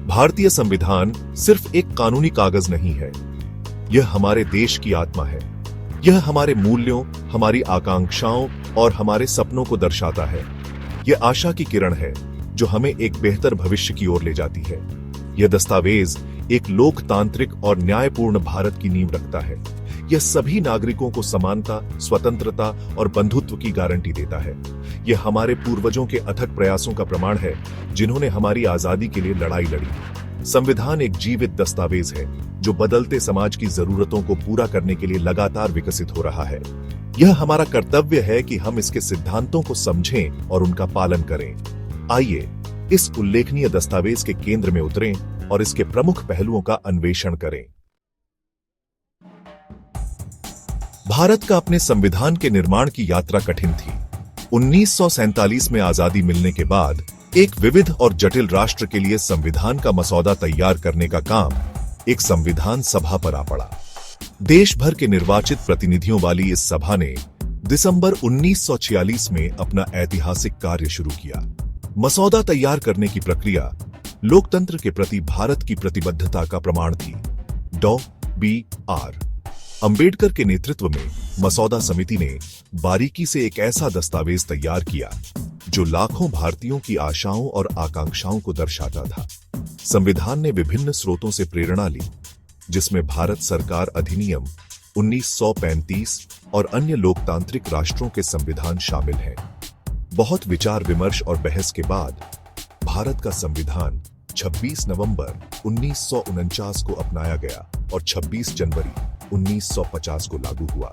भारतीय संविधान सिर्फ एक कानूनी कागज नहीं है, यह हमारे देश की आत्मा है। यह हमारे मूल्यों, हमारी आकांक्षाओं और हमारे सपनों को दर्शाता है। यह आशा की किरण है जो हमें एक बेहतर भविष्य की ओर ले जाती है। यह दस्तावेज एक लोकतांत्रिक और न्यायपूर्ण भारत की नींव रखता है। यह सभी नागरिकों को समानता, स्वतंत्रता और बंधुत्व की गारंटी देता है। यह हमारे पूर्वजों के अथक प्रयासों का प्रमाण है, जिन्होंने हमारी आजादी के लिए लड़ाई लड़ी। संविधान एक जीवित दस्तावेज है जो बदलते समाज की जरूरतों को पूरा करने के लिए लगातार विकसित हो रहा है। यह हमारा कर्तव्य है कि हम इसके सिद्धांतों को समझें और उनका पालन करें। आइए इस उल्लेखनीय दस्तावेज के केंद्र में उतरें और इसके प्रमुख पहलुओं का अन्वेषण करें। भारत का अपने संविधान के निर्माण की यात्रा कठिन थी। 1947 में आजादी मिलने के बाद एक विविध और जटिल राष्ट्र के लिए संविधान का मसौदा तैयार करने का काम एक संविधान सभा पर आ पड़ा। देश भर के निर्वाचित प्रतिनिधियों वाली इस सभा ने दिसंबर 1946 में अपना ऐतिहासिक कार्य शुरू किया। मसौदा तैयार करने की प्रक्रिया लोकतंत्र के प्रति भारत की प्रतिबद्धता का प्रमाण थी। डॉ. बी.आर. अंबेडकर के नेतृत्व में मसौदा समिति ने बारीकी से एक ऐसा दस्तावेज तैयार किया जो लाखों भारतीयों की आशाओं और आकांक्षाओं को दर्शाता था। संविधान ने विभिन्न स्रोतों से प्रेरणा ली, जिसमें भारत सरकार अधिनियम 1935 और अन्य लोकतांत्रिक राष्ट्रों के संविधान शामिल हैं। बहुत विचार विमर्श और बहस के बाद भारत का संविधान 26 नवंबर 1949 को अपनाया गया और 26 जनवरी 1950 को लागू हुआ।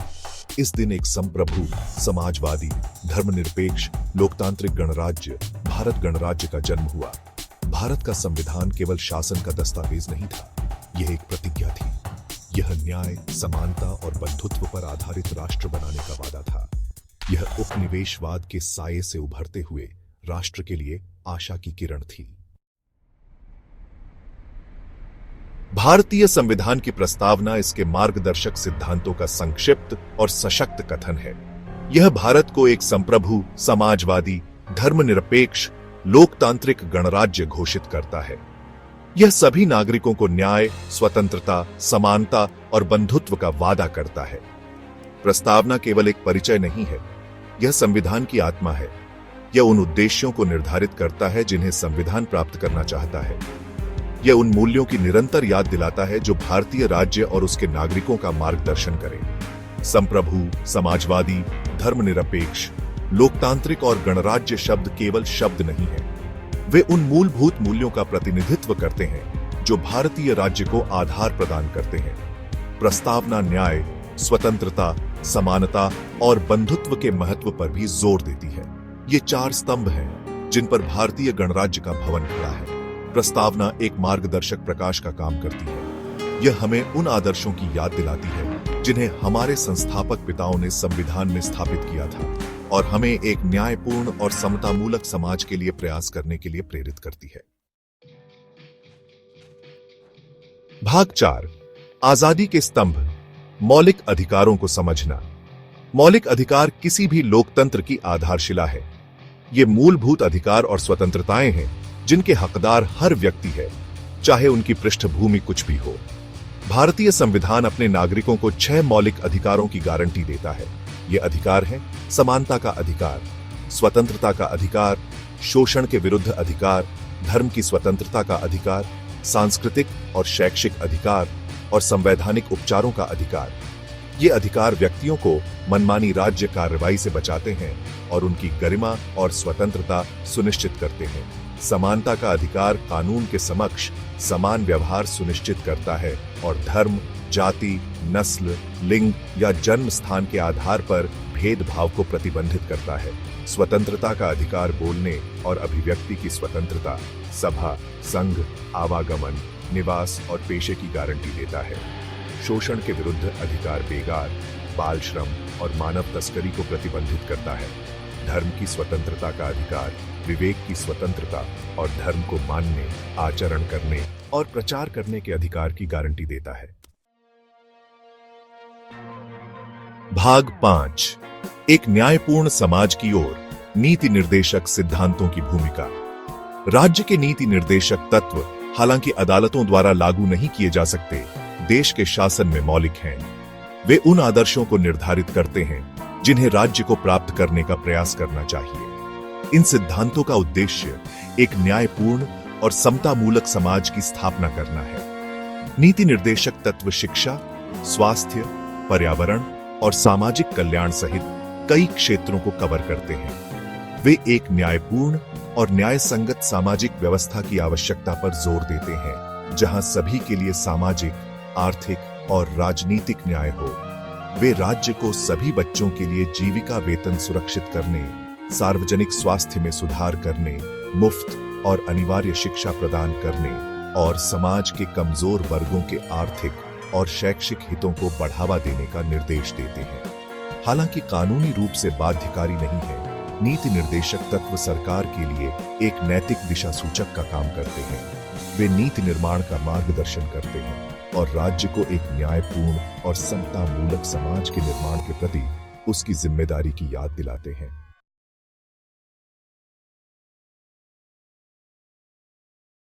इस दिन एक संप्रभु, समाजवादी, धर्मनिरपेक्ष, लोकतांत्रिक गणराज्य भारत गणराज्य का जन्म हुआ। भारत का संविधान केवल शासन का दस्तावेज नहीं था, यह एक प्रतिज्ञा थी। यह न्याय, समानता और बंधुत्व पर आधारित राष्ट्र बनाने का वादा था। यह उपनिवेशवाद के साये से उभरते हुए राष्ट्र के लिए आशा की किरण थी। भारतीय संविधान की प्रस्तावना इसके मार्गदर्शक सिद्धांतों का संक्षिप्त और सशक्त कथन है। यह भारत को एक संप्रभु, समाजवादी, धर्मनिरपेक्ष, लोकतांत्रिक गणराज्य घोषित करता है। यह सभी नागरिकों को न्याय, स्वतंत्रता, समानता और बंधुत्व का वादा करता है। प्रस्तावना केवल एक परिचय नहीं है, यह संविधान की आत्मा है। यह उन उद्देश्यों को निर्धारित करता है जिन्हें संविधान प्राप्त करना चाहता है। यह उन मूल्यों की निरंतर याद दिलाता है जो भारतीय राज्य और उसके नागरिकों का मार्गदर्शन करें। संप्रभु, समाजवादी, धर्मनिरपेक्ष, लोकतांत्रिक और गणराज्य शब्द केवल शब्द नहीं है, वे उन मूलभूत मूल्यों का प्रतिनिधित्व करते हैं जो भारतीय राज्य को आधार प्रदान करते हैं। प्रस्तावना न्याय, स्वतंत्रता, समानता और बंधुत्व के महत्व पर भी जोर देती है। ये 4 स्तंभ हैं जिन पर भारतीय गणराज्य का भवन खड़ा है। प्रस्तावना एक मार्गदर्शक प्रकाश का काम करती है। यह हमें उन आदर्शों की याद दिलाती है जिन्हें हमारे संस्थापक पिताओं ने संविधान में स्थापित किया था और हमें एक न्यायपूर्ण और समतामूलक समाज के लिए प्रयास करने के लिए प्रेरित करती है। भाग 4, आजादी के स्तंभ, मौलिक अधिकारों को समझना। मौलिक अधिकार किसी भी लोकतंत्र की आधारशिला है। ये मूलभूत अधिकार और स्वतंत्रताएं हैं जिनके हकदार हर व्यक्ति है, चाहे उनकी पृष्ठभूमि कुछ भी हो। भारतीय संविधान अपने नागरिकों को 6 मौलिक अधिकारों की गारंटी देता है। ये अधिकार हैं समानता का अधिकार, स्वतंत्रता का अधिकार, शोषण के विरुद्ध अधिकार, धर्म की स्वतंत्रता का अधिकार, सांस्कृतिक और शैक्षिक अधिकार और संवैधानिक उपचारों का अधिकार। ये अधिकार व्यक्तियों को मनमानी राज्य कार्रवाई से बचाते हैं और उनकी गरिमा और स्वतंत्रता सुनिश्चित करते हैं। समानता का अधिकार कानून के समक्ष समान व्यवहार सुनिश्चित करता है और धर्म, जाति, नस्ल, लिंग या जन्म स्थान के आधार पर भेदभाव को प्रतिबंधित करता है। स्वतंत्रता का अधिकार बोलने और अभिव्यक्ति की स्वतंत्रता, सभा, संघ, आवागमन, निवास और पेशे की गारंटी देता है। शोषण के विरुद्ध अधिकार बेगार, बाल श्रम और मानव तस्करी को प्रतिबंधित करता है। धर्म की स्वतंत्रता का अधिकार विवेक की स्वतंत्रता और धर्म को मानने, आचरण करने और प्रचार करने के अधिकार की गारंटी देता है। भाग 5, एक न्यायपूर्ण समाज की ओर नीति निर्देशक सिद्धांतों की भूमिका। राज्य के नीति निर्देशक तत्व हालांकि अदालतों द्वारा लागू नहीं किए जा सकते, देश के शासन में मौलिक हैं। वे उन आदर्शों को निर्धारित करते हैं जिन्हें राज्य को प्राप्त करने का प्रयास करना चाहिए। इन सिद्धांतों का उद्देश्य एक न्यायपूर्ण और समतामूलक समाज की स्थापना करना है। नीति निर्देशक तत्व शिक्षा, स्वास्थ्य, पर्यावरण और सामाजिक कल्याण सहित कई क्षेत्रों को कवर करते हैं। वे एक न्यायपूर्ण और न्यायसंगत सामाजिक व्यवस्था की आवश्यकता पर जोर देते हैं, जहां सभी के लिए सामाजिक, आर्थिक और राजनीतिक न्याय हो। वे राज्य को सभी बच्चों के लिए जीविका वेतन सुरक्षित करने, सार्वजनिक स्वास्थ्य में सुधार करने, मुफ्त और अनिवार्य शिक्षा प्रदान करने और समाज के कमजोर वर्गों के आर्थिक और शैक्षिक हितों को बढ़ावा देने का निर्देश देते हैं। हालांकि कानूनी रूप से बाध्यकारी नहीं है, नीति निर्देशक तत्व सरकार के लिए एक नैतिक दिशा सूचक का काम करते हैं। वे नीति निर्माण का मार्गदर्शन करते हैं और राज्य को एक न्यायपूर्ण और समतामूलक समाज के निर्माण के प्रति उसकी जिम्मेदारी की याद दिलाते हैं।